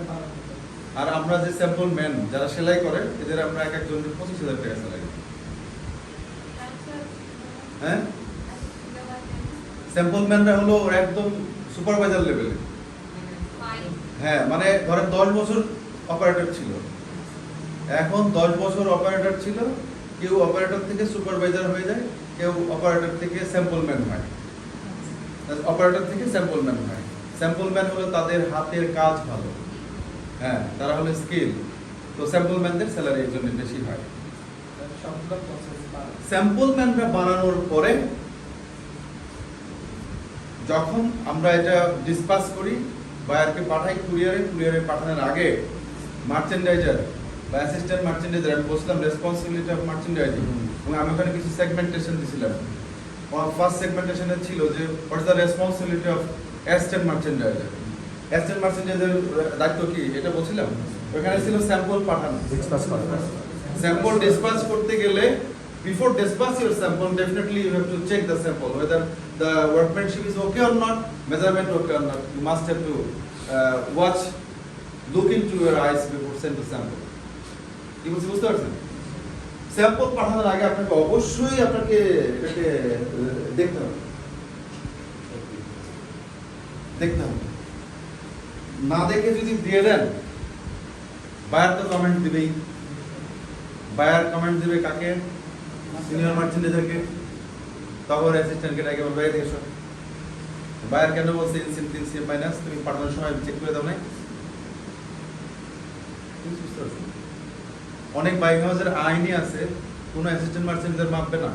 [SPEAKER 1] আর আমরা যে স্যাম্পল ম্যান যারা সেলাই করে এদের আমরা এক একজনের 25,000 টাকা স্যালারি। হ্যাঁ, স্যাম্পল ম্যানরা হলো একদম সুপারভাইজার লেভেলে। হ্যাঁ, মানে ধরেন 10 বছর অপারেটর ছিল, এখন 10 বছর অপারেটর ছিল, কেউ অপারেটর থেকে সুপারভাইজার হয়ে যায়, কেউ অপারেটর থেকে স্যাম্পল ম্যান হয়, অপারেটর থেকে স্যাম্পল ম্যান হয়। স্যাম্পল ম্যান হলো তাদের হাতের কাজ ভালো, হ্যাঁ, তারা হলো স্কিল, তো স্যাম্পল ম্যানদের স্যালারি এর জন্য বেশি হয়।
[SPEAKER 4] সবগুলো প্রসেস
[SPEAKER 1] স্যাম্পল ম্যানরা বানানোর পরে যখন আমরা এটা ডিসপাস করি, বায়ারকে পাঠাই কুরিয়ারে পাঠানোর আগে মার্চেন্ডাইজার বা অ্যাসিস্ট্যান্ট মার্চেন্ডাইজার, আমি বলছিলাম রেসপন্সিবিলিটি অফ মার্চেন্ডাইজিং, এবং আমি ওখানে কিছু সেগমেন্টেশন দিয়েছিলাম। ফার্স্ট সেগমেন্টেশনে ছিল যে what is the responsibility of assistant merchandiser. Assistant মার্চেন্ডাইজারের দায়িত্ব কি এটা বলছিলাম। ওখানে ছিল স্যাম্পল পাঠানো, স্যাম্পল ডিসপাস করতে গেলে before dispatch your sample, definitely you have to check the sample whether the workmanship is okay or not, measurement okay or not. You must have to look into your eyes before send the sample. কি বলছি বুঝতে পারছেন? Sample পাঠানোর আগে আপনাকে অবশ্যই এটাকে দেখতে হবে, না দেখে যদি দিয়ে দেন বায়ার তো কমেন্ট দিবেই। বায়ার কমেন্ট দিবে কাকে? সিনিয়র মার্চেন্ডাইজারকে। তখন অ্যাসিস্ট্যান্টকে ডাকে বলবে এই দেখো বায়ার কেন বলছে ইনসিএম মাইনাস, তুমি পাঠানোর সময় চেক করে দাও নাই। অনেক বাইং হাউসের আইনই আছে, কোনো অ্যাসিস্ট্যান্ট মার্চেন্ডাইজার মাপবে না।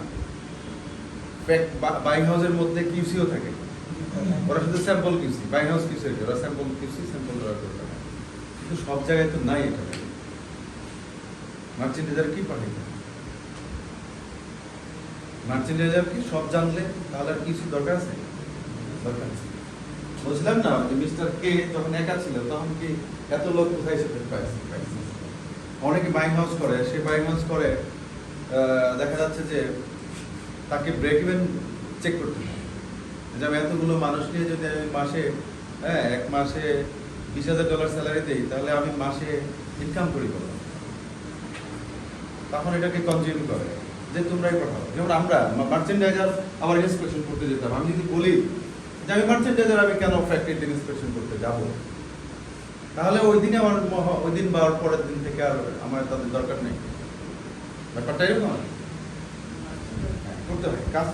[SPEAKER 1] বাইং হাউসের মধ্যে কিউসিও থাকে, ওরা শুধু sample QC, buying house QC, ওরা স্যাম্পল কিউসি, স্যাম্পল ওরা করে থাকে। কিন্তু সব জায়গায় তো নাই এটা। মার্চেন্ডাইজার কি পাঠাই? মার্চেন্ডাইজার কি সব জানলে তাহলে আর কিছু দরকার আছে? দরকার আছে। বুঝলাম না, মিস্টার কে যখন একা ছিল তখন কি এত লোক কোথায় সেটা পাইছে? অনেকে বাইং হাউস করে, সে বাইং হাউস করে দেখা যাচ্ছে যে তাকে ব্রেক ইভেন চেক করতে হয়। যে আমি এতগুলো মানুষ নিয়ে যদি আমি মাসে এক মাসে $20,000 স্যালারি দিই, তাহলে আমি মাসে ইনকাম করি কত? তখন এটাকে কনজিউম করে যে তোমরাই পাঠাও। যেমন আমরা মার্চেন্ডাইজার আবার ইন্সপেকশন করতে যেতাম, আমি যদি বলি যে আমি মার্চেন্ডাইজার, আমি কেন ফ্যাক্টরিতে ইন্সপেকশন করতে যাব? তাহলে ওই দিনে আমার ওই দিন বা পরের দিন থেকে আর আমার তাদের দরকার নেই। ব্যাপারটা এরকম করতে হয়, কাজ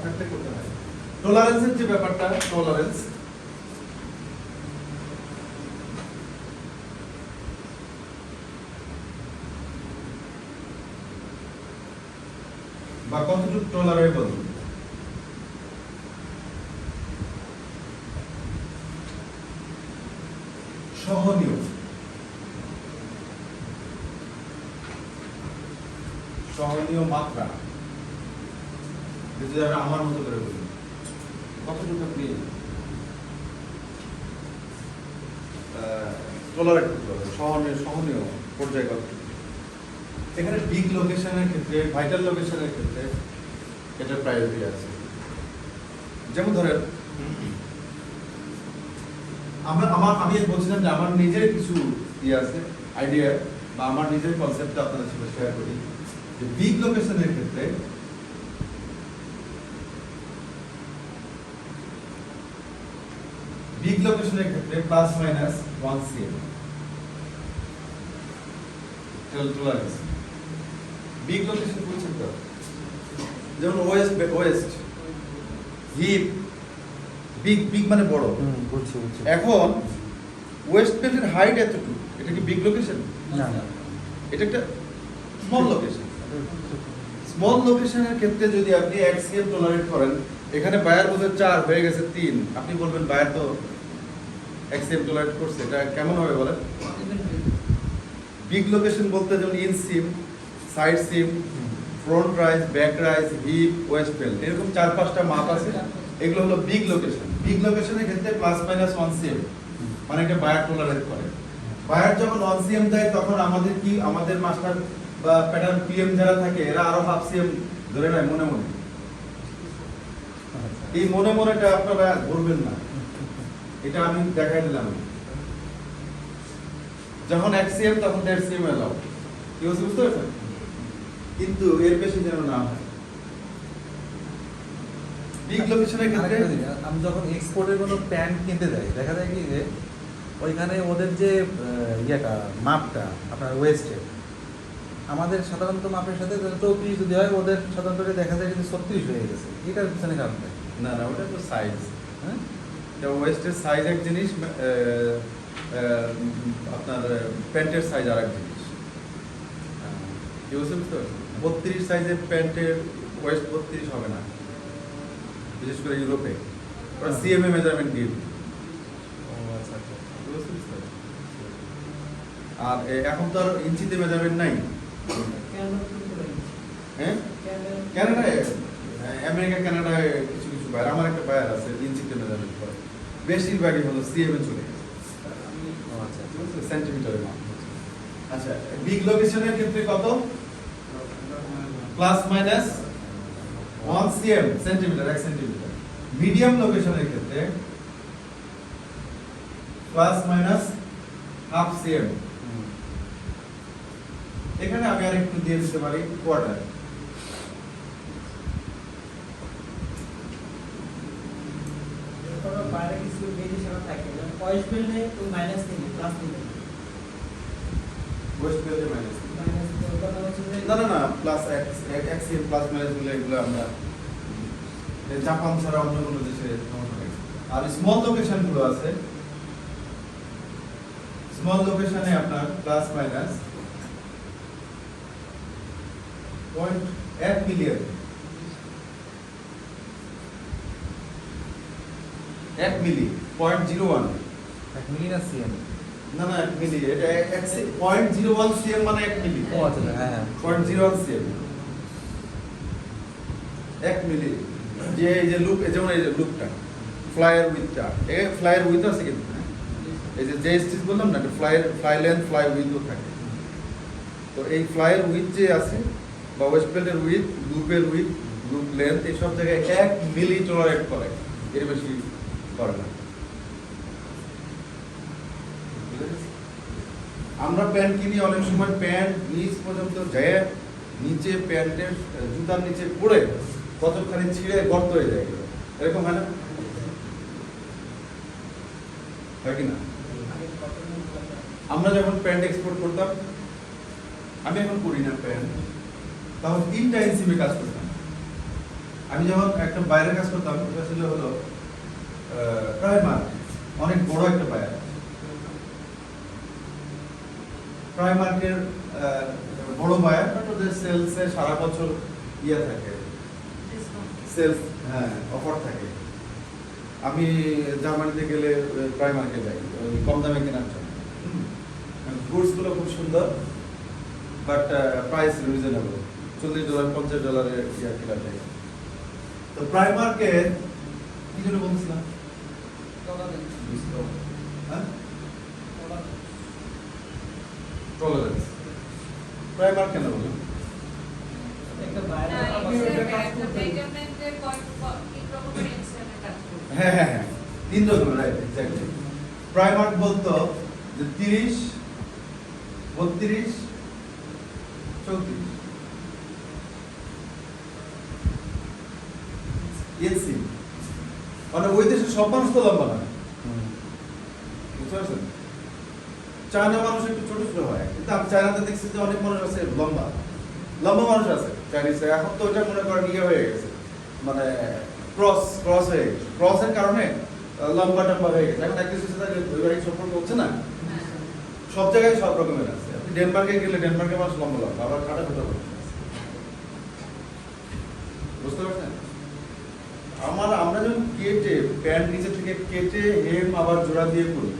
[SPEAKER 1] থাকতে করতে হয়। টলারেন্সের যে ব্যাপারটা, টলারেন্স বা কতটুকু টলারেবল, সহনীয়, মাত্রা, যদি আমি আমার মতো করে বলি কতটুকু আপনি টলারেট করতে হবে, সহনীয় পর্যায়ে কত। এখানে বিগ লোকেশনের ক্ষেত্রে, ভাইটাল লোকেশনের ক্ষেত্রে এটা প্রায়োরিটি আছে। যেমন ধরেন আমি বলছিলাম যে আমার নিজের কিছু আছে আইডিয়া বা আমার নিজের কনসেপ্টটা আপনাদের সাথে শেয়ার করি যে বিগ লোকেশনের ক্ষেত্রে plus minus 1 cm tolerance. Big location বলছেন তো, যেমন ওয়েস্ট হিপ, বিগ মানে বড়। এখন ওয়েস্ট বেল্টের হাইট এতটুকু, এটা কি বিগ লোকেশন?
[SPEAKER 3] না,
[SPEAKER 1] এটা একটা স্মল লোকেশন। স্মল লোকেশনের ক্ষেত্রে যদি আপনি এক্সিএম টলারেট করেন, এখানে বায়ার বোধহয় 4 হয়ে গেছে 3, আপনি বলবেন বায়ার তো এক্সিএম টলারেট করছে, এটা কেমন হবে বলেন? বিগ লোকেশন বলতে যেমন inseam, side seam, front rise, back rise, hip, waist belt, এরকম 4-5টা মাপ আছে, এগুলো হলো বিগ লোকেশন। বিগ লোকেশনের ক্ষেত্রে ±1 সিএম, মানে এটা বায়ার টলারেট করে। বায়ার যখন 1 সিএম দেয় তখন আমাদের কি, আমাদের মাস্টার বা প্যাটার্ন পিএম যারা থাকে এরা আরো হাফ সিএম ধরে নেয় মনে মনে। এই মনে মনেটা আপনারা ধরবেন না, এটা আমি দেখাই দিলাম। যখন 1 সিএম তখন 1.5 সিএম এলাও, কি হচ্ছে বুঝতে পারছেন? কিন্তু এর বেশি যেন না হয়। বিগ লোকেশনের ক্ষেত্রে
[SPEAKER 3] আরেকটা জিনিস, আমি যখন এক্সপোর্টের কোনো প্যান্ট কিনতে যাই, দেখা যায় কি যে ওইখানে ওদের যে ইয়েটা মাপটা আপনার ওয়েস্টের, আমাদের সাধারণত মাপের সাথে 34 যদি হয়, ওদের সাধারণত দেখা যায় কিন্তু 36 হয়ে গেছে। এটার পিছনে কারণ কি?
[SPEAKER 1] না না, ওটা তো সাইজ,
[SPEAKER 3] হ্যাঁ,
[SPEAKER 1] এটা ওয়েস্টের সাইজ এক জিনিস, আপনার প্যান্টের সাইজ আর এক জিনিস। কি বলছে বুঝতে পারছেন? 32 সাইজের প্যান্টের ওয়েস্ট 32 হবে না, বিশেষ করে ইউরোপে ওরা সিএমএ মেজারমেন্ট দিয়ে দিবে।
[SPEAKER 3] ও আচ্ছা আচ্ছা।
[SPEAKER 1] কি বলছে বুঝতে পারছেন? আর এখন তো আর ইঞ্চিতে মেজারমেন্ট নাই। হ্যাঁ, কানাডায়, আমেরিকা, কানাডায় কিছু কিছু বায়ার, আমার একটা বায়ার আছে ইঞ্চিতে মেজারমেন্ট করে, বেশিরভাগই হলো সিএমএ চলে গেছে,
[SPEAKER 3] ও আচ্ছা আচ্ছা।
[SPEAKER 1] সেন্টিমিটারের মাপ। আচ্ছা, বিগ লোকেশনের ক্ষেত্রে কত? ±1 সিএম, সেন্টিমিটার, 1 সেন্টিমিটার। মিডিয়াম লোকেশনের ক্ষেত্রে ±½ সিএম। এখানে আমি আরেকটু দিয়ে দিতে পারি কোয়ার্টার।
[SPEAKER 4] বাইরে কিছু ভেরিয়েশন থাকে, যেমন ওয়েস্ট বেল্টে তো -3 +3
[SPEAKER 1] ওয়েস্ট বেল্টে মাইনাস,
[SPEAKER 4] ওটা হচ্ছে যে
[SPEAKER 1] না না না, +1 সিএম প্লাস মাইনাস গুলো এগুলো আমরা জাপান ছাড়া অন্য কোনো দেশে ব্যবহার করি। আর স্মল লোকেশন গুলো আছে, স্মল লোকেশনে আপনার ±0.1 মিলিয়ন, 1 মিলি, 0.01,
[SPEAKER 3] 1 মিলি না সিএম?
[SPEAKER 1] না না 1 মিলি, এটা 0.01 সিএম মানে 1 মিলি।
[SPEAKER 3] ও আচ্ছা, হ্যাঁ হ্যাঁ।
[SPEAKER 1] 0.01 সিএম, 1 মিলি। যে এই যে লুপ, যেমন এই যে লুপটা, ফ্লাইয়ের উইথটা, এই ফ্লাইয়ের উইথ আছে কিন্তু, এই যে স্টিচ বললাম না, ফ্লাই লেন্থ, ফ্লাই উইথও থাকে। তো এই ফ্লাইয়ের উইথ যে আছে, বা ওয়েস্ট বেল্টের উইথ, লুপের উইথ, লুপ লেন্থ, এই সব জায়গায় 1 মিলি টলারেট করে, এর বেশি করে না। আমরা প্যান্ট কিনি, অনেক সময় প্যান্ট নিচ পর্যন্ত যায়, নিচে প্যান্টের জুতার নিচে পড়ে কতখানি ছিঁড়ে গর্ত হয়ে যায়, এরকম হয় না? হয় কি না? আমরা যখন প্যান্ট এক্সপোর্ট করতাম, আমি এখন করি না প্যান্ট, তখন 3টা এনসিবি কাজ করতাম। আমি যখন একটা বাইরের কাজ করতাম, ওটা ছিল হলো প্রাইমার, অনেক বড় একটা বায়ার। প্রাইমার্কের বড় বায়ার, বাট ওদের সেলসে সারা বছর ইয়ে থাকে, সেলস, হ্যাঁ, অফার থাকে। আমি জার্মানিতে গেলে প্রাইমার্কে যাই কম দামে কেনার জন্য। গুডস গুলো খুব সুন্দর, বাট প্রাইস রিজনেবল, $40, $50 ইয়া কেনা যায়। তো প্রাইমার্কে কি জন্য বলছিলাম? হ্যাঁ, টলারেন্স। প্রাইমার কেন বললাম?
[SPEAKER 4] একটা বাইরে
[SPEAKER 1] হ্যাঁ হ্যাঁ হ্যাঁ, 3 রকম, রাইট, এক্স্যাক্টলি। প্রাইমার বলতো যে 30, 32, 34 ইঞ্চি, মানে ওই দেশের সব মানুষ তো লম্বা না, বুঝতে পারছেন? চায়না মানুষ একটু ছোট ছোট হয়, কিন্তু আমি চায়নাতে দেখছি যে অনেক মানুষ আছে লম্বা লম্বা মানুষ আছে চাইনিজে। এখন তো ওটা মনে করেন ইয়ে হয়ে গেছে, মানে ক্রস হয়ে গেছে, ক্রসের কারণে লম্বা টম্বা হয়ে গেছে। এখন এক দেশের সাথে বৈবাহিক সম্পর্ক হচ্ছে না, সব জায়গায় সব রকমের আছে। আপনি ডেনমার্কে গেলে ডেনমার্কের মানুষ লম্বা লম্বা, আবার খাটা খাটো বুঝতে পারছেন? আমরা যখন কেটে প্যান্ট নিচে থেকে কেটে হেম আবার জোড়া দিয়ে করি,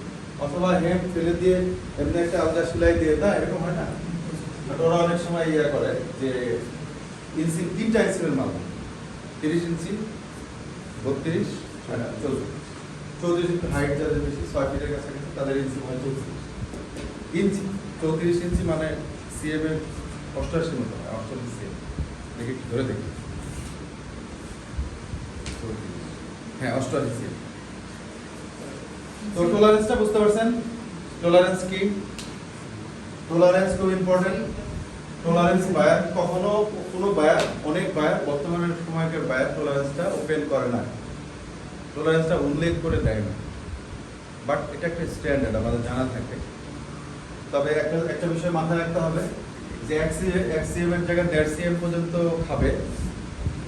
[SPEAKER 1] অথবা হেম ফেলে দিয়ে এমনি একটা আলাদা সেলাই দিয়ে, না এরকম হয় না? আর ওরা অনেক সময় ইয়ে করে যে ইঞ্চি 3টা ইঞ্চির মাল, 30 ইঞ্চি, 32, 34 একটু হাইট যাদের বেশি 6 ফিটের কাছাকাছি তাদের ইঞ্চি হয় 34 ইঞ্চি। 34 ইঞ্চি মানে সিএম এর 88 মতো হয়, 88 সিএম। দেখি একটু ধরে দেখি, হ্যাঁ 88 সিএম। তো টলারেন্সটা বুঝতে পারছেন? টলারেন্স কি? টলারেন্স খুব ইম্পর্টেন্ট। টলারেন্স বায়ার কখনো কোনো বায়ার, অনেক বায়ার বর্তমানের সময়কার বায়ার টলারেন্সটা ওপেন করে না, টলারেন্সটা উল্লেখ করে দেয় না, বাট এটা একটা স্ট্যান্ডার্ড আমাদের জানা থাকে। তবে একটা বিষয় মাথায় রাখতে হবে যে 1 সিএম এর জায়গায় 1.5 সিএম পর্যন্ত খাবে,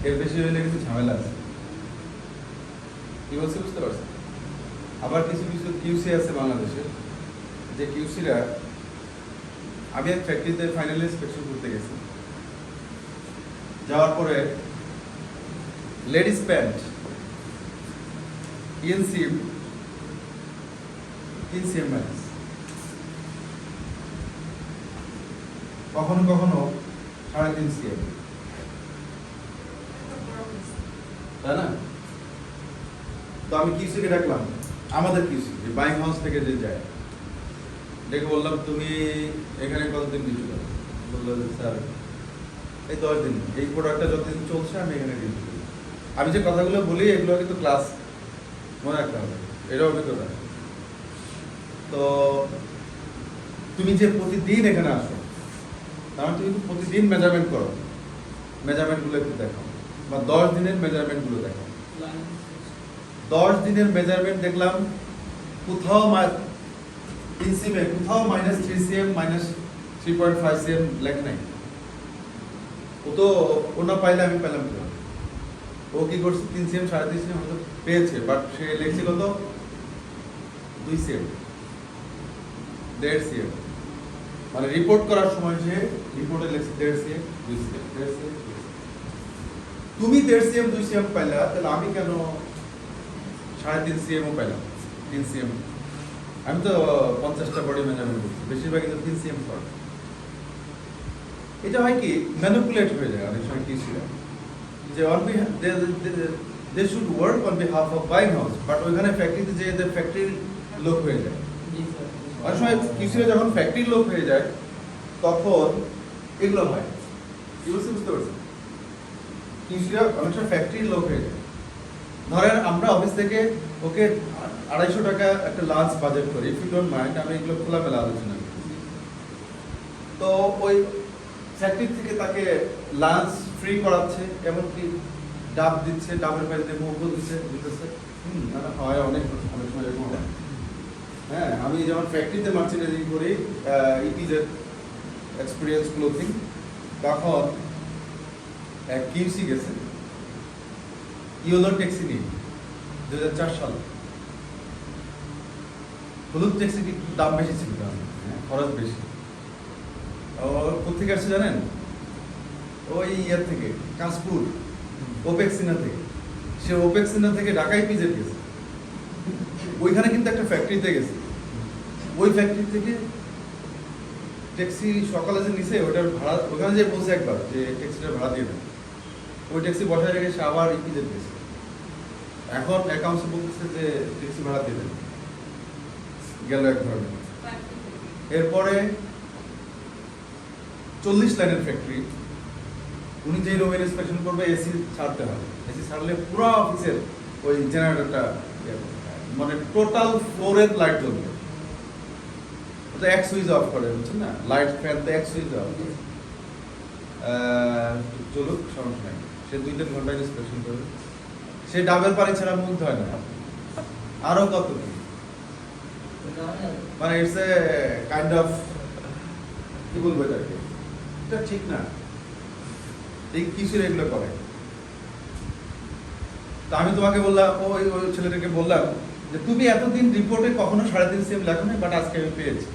[SPEAKER 1] এর বেশি হলে কিন্তু ঝামেলা আছে। কি বলছি বুঝতে পারছেন? আবার কিছু কিছু কিউসি আছে বাংলাদেশে, যে কিউসিরা, আমি এক ফ্যাক্টরিতে ফাইনাল ইন্সপেকশন করতে গেছি, যাওয়ার পরে লেডিস প্যান্ট ইনসিম 3 সিএম মাইনাস, কখনো কখনো 3.5 সিএম, তাই না? তো আমি কিউসিকে ডাকলাম, আমাদের কিউসি যে বাইং হাউস থেকে যে যায়, ডেকে বললাম তুমি এখানে কতদিন ডিউটি করো? বললো যে স্যার এই 10 দিন, এই প্রোডাক্টটা যতদিন চলছে আমি এখানে ডিউটি করি। আমি যে কথাগুলো বলি এগুলো কিন্তু ক্লাস মনে রাখতে হবে, এটা অভিজ্ঞতা। তো তুমি যে প্রতিদিন এখানে আসো, তাহলে তুমি কিন্তু প্রতিদিন মেজারমেন্ট করো, মেজারমেন্টগুলো একটু দেখো, বা 10 দিনের মেজারমেন্টগুলো দেখো। 10 দিনের মেজারমেন্ট দেখলাম কোথাও ইনসিমে কোথাও -3 সিএম -3.5 সিএম লেখা নাই। ও তো ওনা পাইলে আমি পেলাম কি? ও কি করছে 3 সিএম 3.5 সিএম হয়তো পেয়েছে, বাট সে লিখছে কত 2 সিএম 1.5 সিএম, মানে রিপোর্ট করার সময় সে রিপোর্টে লিখছে 1.5 সিএম 2 সিএম 1.5 সিএম। তুমি 1.5 সিএম 2 সিএম পাইলা, তাহলে আমি কেন 3.5 সিএমও পাইলাম 3 সিএম? আমি তো 50টা বডি মেজারমেন্ট করছি, বেশিরভাগ কিন্তু 3 সিএম করে। এটা হয় কি ম্যানিপুলেট হয়ে যায় অনেক সময় কিউসিরা, যে on behalf they should work on behalf of buying house, but ওইখানে ফ্যাক্টরিতে যে এদের ফ্যাক্টরির লোক হয়ে যায়। অনেক সময় কিউসিরা যখন ফ্যাক্টরির লোক হয়ে যায় তখন এগুলো হয়। কি বলছি বুঝতে পারছেন? কিউসিরা অনেক সময় ফ্যাক্টরির লোক হয়ে যায়। ধরেন আমরা অফিস থেকে ওকে 250 টাকা একটা লাঞ্চ বাজেট করি, ইফ ইউ ডোন্ট মাইন্ড আমি এগুলো খোলামেলা আলোচনা করি। তো ওই ফ্যাক্টরি থেকে তাকে লাঞ্চ ফ্রি করাচ্ছে, এমনকি ডাব দিচ্ছে, ডাবের পাইতে মুখ দিতেছে। হয় অনেক সময় এরকম হয়। হ্যাঁ, আমি যেমন ফ্যাক্টরিতে মার্চেন্ডাইজিং করি, ইপিজেড এক্সপিরিয়েন্স ক্লোথিং, তখন এক কিউসি গেছে ইয়েলো ট্যাক্সি নিয়ে 2004 সালে। হলুদ ট্যাক্সি দাম বেশি ছিল, খরচ বেশি। কোথেকে আসছে জানেন? ওই ইয়ার থেকে, কাশপুর ওপেক্সিনা থেকে। সে ওপেক্সিনা থেকে ঢাকায় পিজেড গেছে, ওইখানে কিন্তু একটা ফ্যাক্টরিতে গেছে। ওই ফ্যাক্টরি থেকে ট্যাক্সি সকালে যে নিছে, ওটার ভাড়া ওখানে যে বলছে একবার যে ট্যাক্সিটার ভাড়া দিয়ে দেন, ওই ট্যাক্সি বসায় রেখে সে আবার ইপিজেড গেছে। এখন অ্যাকাউন্টসে বলতেছে যে ট্যাক্সি ভাড়া দিয়ে দেন, গেল এক ধরনের। এরপরে 40 লাইনের ফ্যাক্টরি, উনি যে রুমের ইন্সপেকশন করবে এসি ছাড়তে হবে, এসি ছাড়লে পুরো অফিসের ওই জেনারেটরটা মানে টোটাল ফ্লোরের লাইট জ্বলবে। ওটা এক সুইচ অফ করে, বুঝছেন না? লাইট ফ্যান তো এক সুইচ অফ চলুক, সমস্যা নাই। সে 2-3 ঘন্টা ইন্সপেকশন করবে, সে ডাবের পানি ছাড়া মুখ ধয় না। আরো কত কি, মানে ইটস এ কাইন্ড অফ, কি বলবো এটাকে, এটা ঠিক না। এই কিসের এগুলো করে? তা আমি তোমাকে বললাম, ওই ছেলেটাকে বললাম যে তুমি এতদিন রিপোর্টে কখনো 3.5 সিএম লেখো না, বাট আজকে আমি পেয়েছি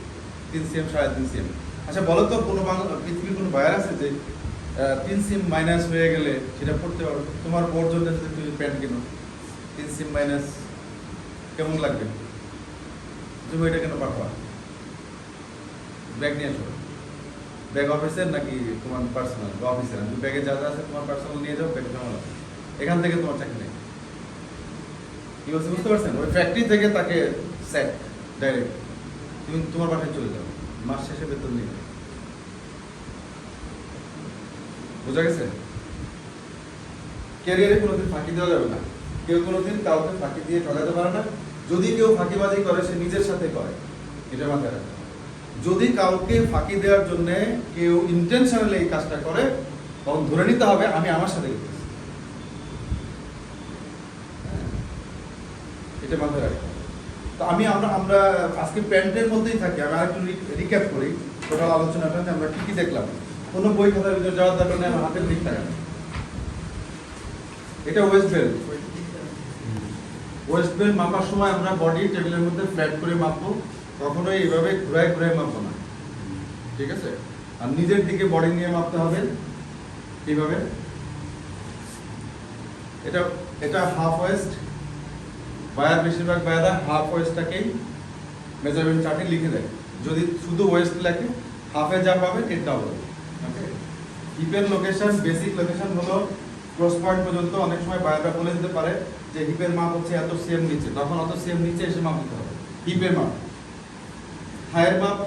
[SPEAKER 1] 3 সিএম 3.5 সিএম। আচ্ছা বলো তো, কোনো পৃথিবীর কোনো বায়ার আছে যে 3 সিম মাইনাস হয়ে গেলে সেটা পড়তে পারো। তোমার বোর জন্য যদি তুমি প্যান্ট কিনো 3 সিম মাইনাস কেমন লাগবে? তুমি এটা কেন পারবা? ব্যাগ নিয়ে আসো। ব্যাগ অফিসের নাকি তোমার পার্সোনাল বা অফিসের? তুমি ব্যাগে যা যা আছে তোমার পার্সোনাল নিয়ে যাও, ব্যাগ জমা দাও। এখান থেকে তোমার চাকরি নেই। কি বলছি বুঝতে পারছেন? ওই ফ্যাক্টরি থেকে তাকে স্যাক ডাইরেক্ট, তুমি তোমার বাসায় চলে যাও, মাস শেষে বেতন নিয়ে যাও। বোঝা গেছে? ক্যারিয়ারে কোনোদিন ফাঁকি দেওয়া যাবে না। কেউ কোনোদিন কাউকে ফাঁকি দিয়ে ঠকাতে পারে না। যদি কেউ ফাঁকিবাজি করে সে নিজের সাথে করে, এটা মাথায় রাখবে। যদি কাউকে ফাঁকি দেওয়ার জন্য কেউ ইন্টেনশনালি এই কাজটা করে, তখন ধরে নিতে হবে আমি আমার সাথে করতেছি। এটা মাথায় রাখতে হবে। তো আমরা আজকে প্যান্টের মধ্যেই থাকি। আমি আরেকটু রিক্যাপ করি টোটাল আলোচনাটা, যে আমরা কি কি দেখলাম। কোনো বই খাতার ভিতরে যাওয়ার দরকার নেই, আমার হাতের দিক থাকে না। এটা ওয়েস্ট বেল্ট। ওয়েস্ট বেল্ট মাপার সময় আমরা বডি টেবিলের মধ্যে ফ্ল্যাট করে মাপবো, কখনোই এইভাবে ঘুরায় ঘুরায় মাপবো না, ঠিক আছে? আর নিজের দিকে বডি নিয়ে মাপতে হবে এইভাবে। এটা হাফ ওয়েস্ট। বেশিরভাগ বায়াররা হাফ ওয়েস্টটাকেই মেজারমেন্ট চার্টে লিখে দেয়। যদি শুধু ওয়েস্ট লেখে, হাফে যা পাবে এর ডাবল। হিপের লোকেশন, বেসিক লোকেশন হলো ক্রস পয়েন্ট পর্যন্ত। অনেক সময় বায়াররা বলে দিতে পারে যে হিপের মাপ হচ্ছে এত সিএম নিচে, তখন অত সিএম নিচে এসে মাপ দিতে হবে। হিপের মাপ, থায়ের মাপ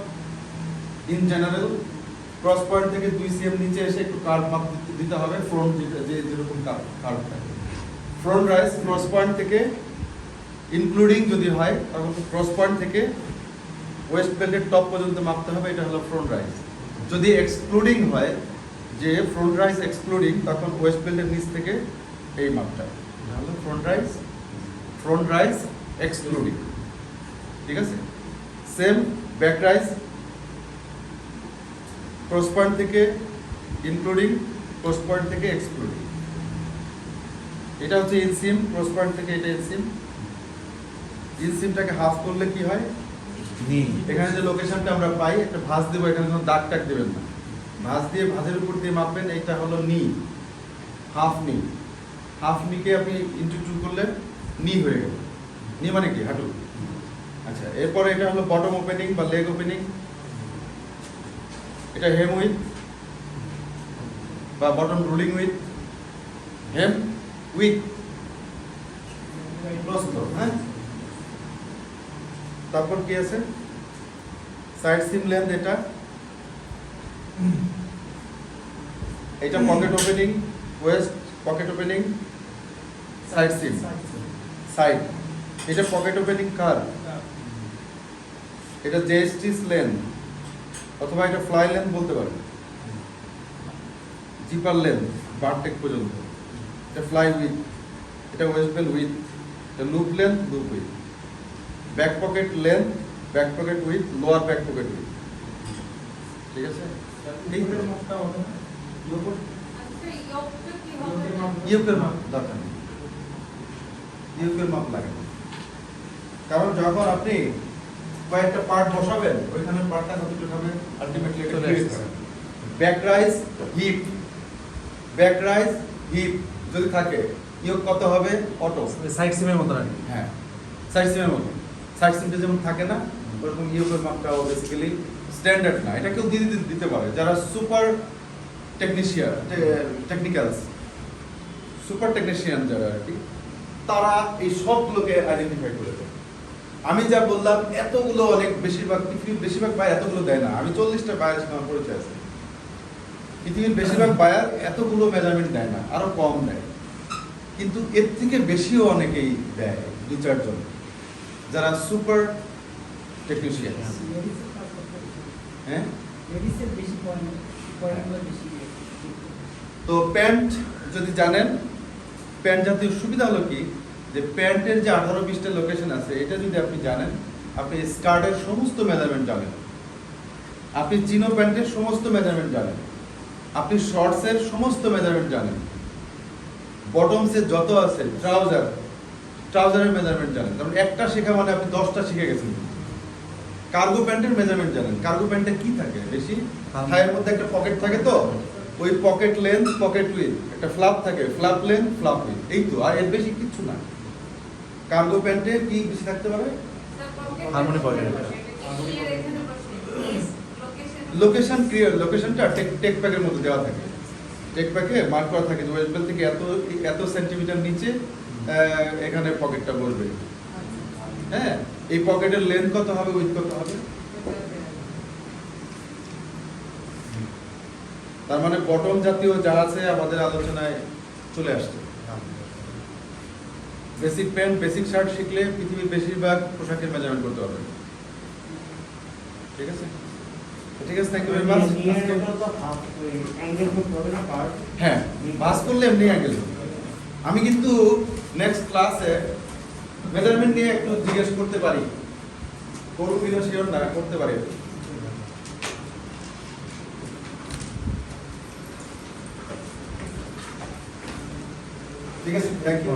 [SPEAKER 1] ইন জেনারেল ক্রস পয়েন্ট থেকে 2 সিএম নিচে এসে একটু কার্ভ মাপ দিতে হবে। ফ্রন্ট যে যেরকম কার্ভ থাকে, ফ্রন্ট রাইজ ক্রস পয়েন্ট থেকে ইনক্লুডিং যদি হয় তখন ক্রস পয়েন্ট থেকে ওয়েস্ট বেল্টের টপ পর্যন্ত মাপতে হবে। এটা হলো ফ্রন্ট রাইজ। যদি এক্সক্লুডিং হয়, যে ফ্রন্ট রাইজ এক্সক্লুডিং, তখন ওয়েস্ট বেল্টের নিচ থেকে এই মাপটা হলো ফ্রন্ট রাইজ এক্সক্লুডিং, ঠিক আছে? Same back rise cross point থেকে ইনক্লুডিং, ক্রস পয়েন্ট থেকে এক্সক্লুডিং। এটা হচ্ছে ইনসিম, ক্রস পয়েন্ট থেকে এটা ইনসিম। ইনসিমটাকে হাফ করলে কি হয়?
[SPEAKER 3] নি
[SPEAKER 1] এখানে যে লোকেশনটা আমরা পাই, একটা ভাঁজ দেবো, এখানে কোনো দাগ টাগ দেবেন না। ভাঁজ দিয়ে ভাঁজের উপর দিয়ে মাপবেন। এইটা হলো নি, হাফ নি। হাফ নিকে আপনি ইন্টু 2 করলে নি হয়ে গেল। নি মানে কি? হাঁটু। আচ্ছা, এরপরে এটা হলো বটম ওপেনিং বা লেগ ওপেনিং। এটা হেম উইথ বা bottom ruling width, hem width প্রস্থ। হ্যাঁ, তারপর কি আছে? Side seam length. এটা pocket opening, waist pocket opening, side seam, side. এটা পকেট ওপেনিং কার, এটা জেস্টিস লেন্থ অথবা এটা ফ্লাই লেন্থ বলতে পারেন, জিপার লেন্থ বারটেক পর্যন্ত। এটা ফ্লাই উইথ, এটা ওয়েস্ট বেল উইথ, এটা loop length, loop with. Back pocket length, back pocket with, lower back pocket with, ঠিক আছে?
[SPEAKER 2] হিপের মাপটা হবে না?
[SPEAKER 1] ইউকের মাপ দরকার নেই, ইউকের মাপ লাগে না। কারণ যখন আপনি কয়েকটা পার্ট বসাবেন, ওইখানে পার্টটা কতটুকু হবে আলটিমেটলি এটা
[SPEAKER 3] চলে
[SPEAKER 1] ফিক্স
[SPEAKER 3] আসছে।
[SPEAKER 1] হবে। Back rise hip, back rise hip যদি থাকে, ইউক কত হবে? অটো।
[SPEAKER 3] সাইড সিমের মতো আর কি।
[SPEAKER 1] হ্যাঁ, সাইড সিমের মতো। সাইড সিমটা যেমন থাকে না, ওরকম ইউকের মাপটাও বেসিক্যালি স্ট্যান্ডার্ড না। এটা কেউ দিতে পারে যারা সুপার টেকনিশিয়ান যারা আর কি, তারা এই সবগুলোকে আইডেন্টিফাই করে দেয়। আমি যা বললাম এতগুলো অনেক বেশিরভাগ বায়ার এতগুলো দেয় না। আমি 40টা বায়ার সাথে আমার পরিচয় আছে। পৃথিবীর বেশিরভাগ বায়ার এতগুলো মেজারমেন্ট দেয় না, আরো কম দেয়। কিন্তু এর থেকে বেশিও অনেকেই দেয়, 2-4 জন যারা সুপার টেকনিশিয়ান। হ্যাঁ,
[SPEAKER 4] লেডিসের বেশি পয়েন্টগুলো বেশি।
[SPEAKER 1] তো প্যান্ট যদি জানেন, প্যান্ট জাতীয় সুবিধা হলো কি, যে প্যান্টের যে 18-20টা লোকেশন আছে, এটা যদি আপনি জানেন, আপনি স্কার্টের সমস্ত মেজারমেন্ট জানেন, আপনি চিনো প্যান্টের সমস্ত মেজারমেন্ট জানেন, আপনি শর্টসের সমস্ত মেজারমেন্ট জানেন, বটমসের যত আছে ট্রাউজারের মেজারমেন্ট জানেন। কারণ একটা শেখা মানে আপনি 10টা শিখে গেছেন। কার্গো প্যান্টের মেজারমেন্ট জানেন। কার্গো প্যান্টে কি থাকে বেশি? থায়ের মধ্যে একটা পকেট থাকে, তো ওই পকেট লেন্থ পকেট উইথ, একটা ফ্লাপ থাকে, ফ্লাপ লেন্থ ফ্লাপ উইথ, এই তো, আর এর বেশি কিছু না। কার্গো প্যান্টে কি বেশি থাকতে পারে?
[SPEAKER 3] Harmony pocket.
[SPEAKER 1] লোকেশন ক্লিয়ার, লোকেশনটা টেক প্যাকের মধ্যে দেওয়া থাকে, টেক প্যাকে মার্ক করা থাকে যে ওয়েস্ট বেল্ট থেকে এত সেন্টিমিটার নিচে এখানে পকেটটা বসবে। হ্যাঁ, এই পকেটের লেন্থ কত হবে, উইথ কত হবে। তার মানে বটম জাতীয় যা আছে আমাদের আলোচনায় চলে আসছে। বেসিক প্যান্ট বেসিক শার্ট শিখলে পৃথিবীর বেশিরভাগ পোশাকের মেজারমেন্ট করতে হবে। ঠিক আছে, ঠিক আছে, থ্যাংক ইউ ভেরি মাচ। হ্যাঁ, ভাঁজ করলে এমনি অ্যাঙ্গেল। আমি কিন্তু নেক্সট ক্লাসে মেজারমেন্ট নিয়ে একটু জিজ্ঞেস করতে পারি, করব কিনা শিওর না, করতে পারি। ঠিক আছে, থ্যাংক ইউ।